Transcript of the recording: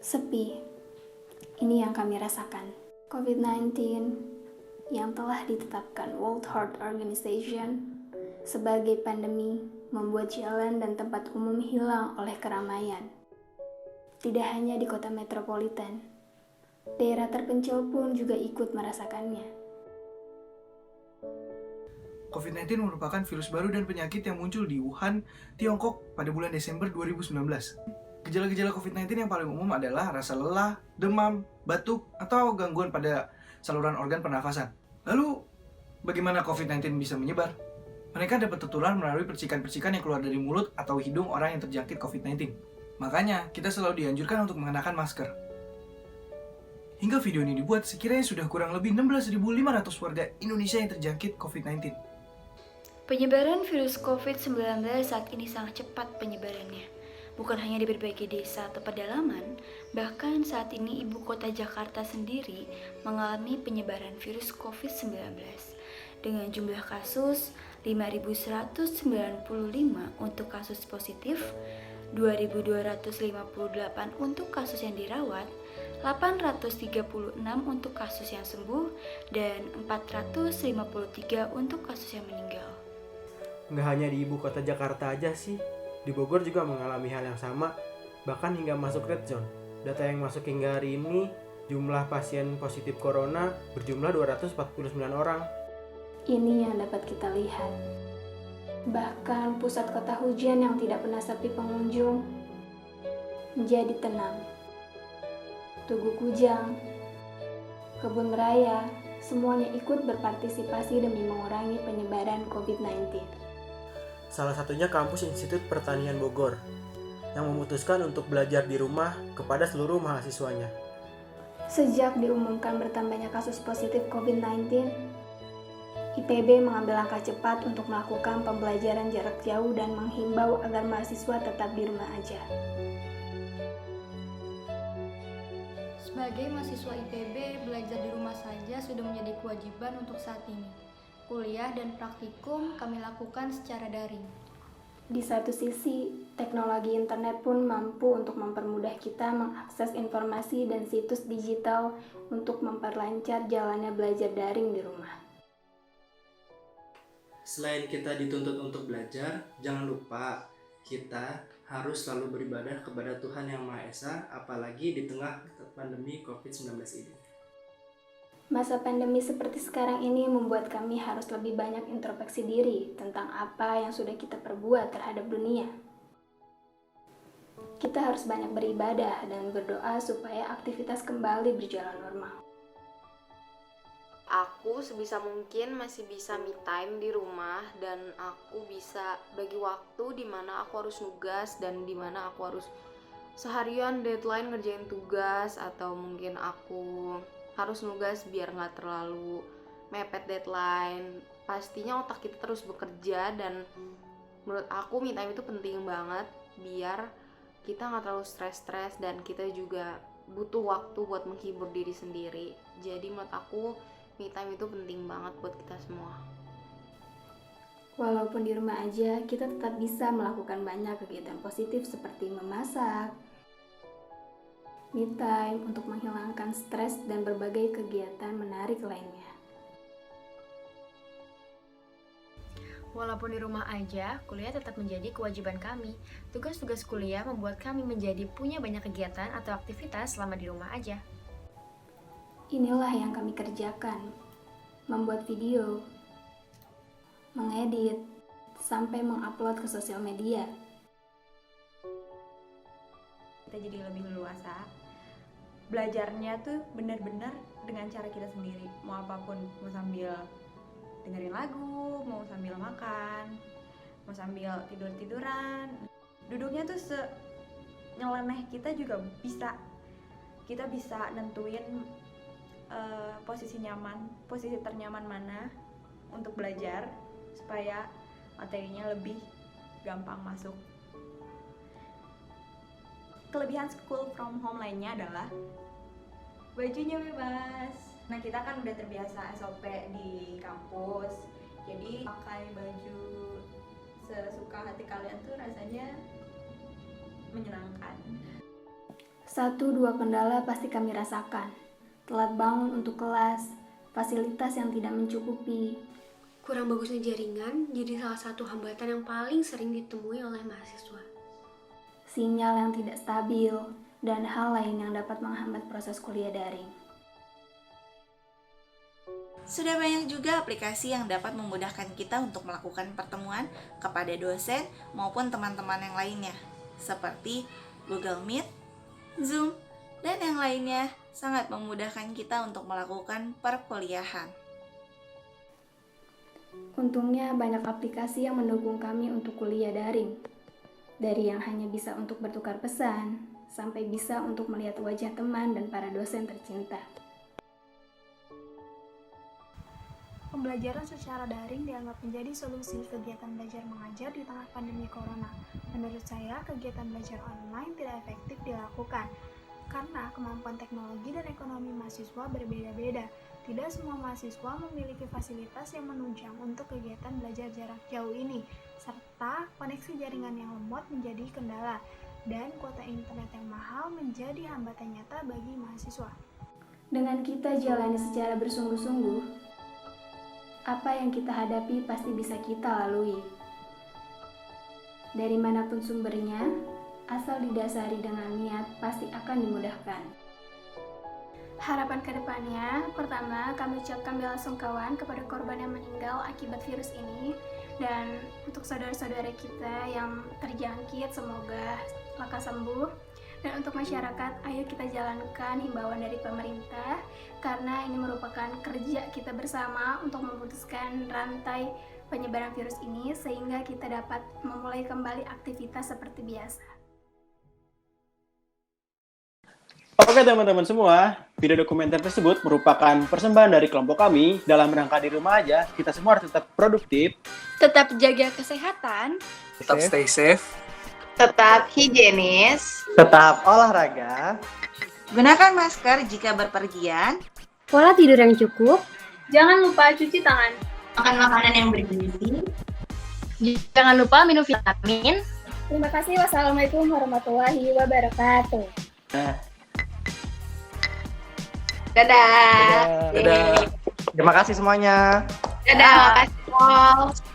Sepi, ini yang kami rasakan. COVID-19 yang telah ditetapkan World Health Organization sebagai pandemi membuat jalan dan tempat umum hilang oleh keramaian. Tidak hanya di kota metropolitan, daerah terpencil pun juga ikut merasakannya. COVID-19 merupakan virus baru dan penyakit yang muncul di Wuhan, Tiongkok pada bulan Desember 2019. Gejala-gejala COVID-19 yang paling umum adalah rasa lelah, demam, batuk, atau gangguan pada saluran organ pernafasan. Lalu, bagaimana COVID-19 bisa menyebar? Mereka dapat tertular melalui percikan-percikan yang keluar dari mulut atau hidung orang yang terjangkit COVID-19. Makanya, kita selalu dianjurkan untuk mengenakan masker. Hingga video ini dibuat, sekiranya sudah kurang lebih 16.500 warga Indonesia yang terjangkit COVID-19. Penyebaran virus COVID-19 saat ini sangat cepat penyebarannya. Bukan hanya di berbagai desa atau pedalaman, bahkan saat ini ibu kota Jakarta sendiri mengalami penyebaran virus COVID-19 dengan jumlah kasus 5.195 untuk kasus positif, 2.258 untuk kasus yang dirawat, 836 untuk kasus yang sembuh, dan 453 untuk kasus yang meninggal. Nggak hanya di ibu kota Jakarta aja sih, di Bogor juga mengalami hal yang sama, bahkan hingga masuk red zone. Data yang masuk hingga hari ini, jumlah pasien positif corona berjumlah 249 orang. Ini yang dapat kita lihat. Bahkan pusat kota hujan yang tidak pernah sepi pengunjung menjadi tenang. Tugu Kujang, Kebun Raya, semuanya ikut berpartisipasi demi mengurangi penyebaran COVID-19. Salah satunya kampus Institut Pertanian Bogor, yang memutuskan untuk belajar di rumah kepada seluruh mahasiswanya. Sejak diumumkan bertambahnya kasus positif COVID-19, IPB mengambil langkah cepat untuk melakukan pembelajaran jarak jauh dan menghimbau agar mahasiswa tetap di rumah aja. Sebagai mahasiswa IPB, belajar di rumah saja sudah menjadi kewajiban untuk saat ini. Kuliah dan praktikum kami lakukan secara daring. Di satu sisi, teknologi internet pun mampu untuk mempermudah kita mengakses informasi dan situs digital untuk memperlancar jalannya belajar daring di rumah. Selain kita dituntut untuk belajar, jangan lupa kita harus selalu beribadah kepada Tuhan Yang Maha Esa, apalagi di tengah pandemi COVID-19 ini. Masa pandemi seperti sekarang ini membuat kami harus lebih banyak introspeksi diri tentang apa yang sudah kita perbuat terhadap dunia. Kita harus banyak beribadah dan berdoa supaya aktivitas kembali berjalan normal. Aku sebisa mungkin masih bisa me time di rumah, dan aku bisa bagi waktu di mana aku harus nugas dan di mana aku harus seharian deadline ngerjain tugas, atau mungkin aku harus nugas biar nggak terlalu mepet deadline. Pastinya otak kita terus bekerja, dan menurut aku me time itu penting banget biar kita nggak terlalu stres dan kita juga butuh waktu buat menghibur diri sendiri. Jadi menurut aku me time itu penting banget buat kita semua. Walaupun di rumah aja, kita tetap bisa melakukan banyak kegiatan positif seperti memasak, me time untuk menghilangkan stres dan berbagai kegiatan menarik lainnya. Walaupun di rumah aja, kuliah tetap menjadi kewajiban kami. Tugas-tugas kuliah membuat kami menjadi punya banyak kegiatan atau aktivitas selama di rumah aja. Inilah yang kami kerjakan, membuat video, mengedit, sampai mengupload ke sosial media. Kita jadi lebih leluasa. Belajarnya tuh benar-benar dengan cara kita sendiri. Mau apapun, mau sambil dengerin lagu, mau sambil makan, mau sambil tidur-tiduran. Duduknya tuh nyeleneh kita juga bisa. Kita bisa nentuin posisi ternyaman mana untuk belajar supaya materinya lebih gampang masuk. Kelebihan school from home lainnya adalah bajunya bebas. Nah, kita kan udah terbiasa SOP di kampus, jadi pakai baju sesuka hati kalian tuh rasanya menyenangkan. 1-2 kendala pasti kami rasakan. Telat bangun untuk kelas, fasilitas yang tidak mencukupi. Kurang bagusnya jaringan jadi salah satu hambatan yang paling sering ditemui oleh mahasiswa. Sinyal yang tidak stabil, dan hal lain yang dapat menghambat proses kuliah daring. Sudah banyak juga aplikasi yang dapat memudahkan kita untuk melakukan pertemuan kepada dosen maupun teman-teman yang lainnya, seperti Google Meet, Zoom, dan yang lainnya sangat memudahkan kita untuk melakukan perkuliahan. Untungnya banyak aplikasi yang mendukung kami untuk kuliah daring. Dari yang hanya bisa untuk bertukar pesan, sampai bisa untuk melihat wajah teman dan para dosen tercinta. Pembelajaran secara daring dianggap menjadi solusi kegiatan belajar mengajar di tengah pandemi corona. Menurut saya, kegiatan belajar online tidak efektif dilakukan karena kemampuan teknologi dan ekonomi mahasiswa berbeda-beda. Tidak semua mahasiswa memiliki fasilitas yang menunjang untuk kegiatan belajar jarak jauh ini, serta koneksi jaringan yang lemot menjadi kendala, dan kuota internet yang mahal menjadi hambatan nyata bagi mahasiswa. Dengan kita jalani secara bersungguh-sungguh, apa yang kita hadapi pasti bisa kita lalui. Dari manapun sumbernya, asal didasari dengan niat, pasti akan dimudahkan. Harapan kedepannya, pertama kami ucapkan belasungkawa kepada korban yang meninggal akibat virus ini, dan untuk saudara-saudara kita yang terjangkit semoga lekas sembuh. Dan untuk masyarakat, ayo kita jalankan himbauan dari pemerintah karena ini merupakan kerja kita bersama untuk memutuskan rantai penyebaran virus ini sehingga kita dapat memulai kembali aktivitas seperti biasa. Oke teman-teman semua, video dokumenter tersebut merupakan persembahan dari kelompok kami dalam rangka di rumah aja. Kita semua harus tetap produktif, Tetap jaga kesehatan, Tetap stay safe. Tetap higienis, Tetap olahraga. gunakan masker jika berpergian, Pola tidur yang cukup, Jangan lupa cuci tangan. makan makanan yang bergizi. jangan lupa minum vitamin. Terima kasih. Wassalamualaikum warahmatullahi wabarakatuh. Dadah. Dadah. Terima kasih semuanya. Dadah. Makasih.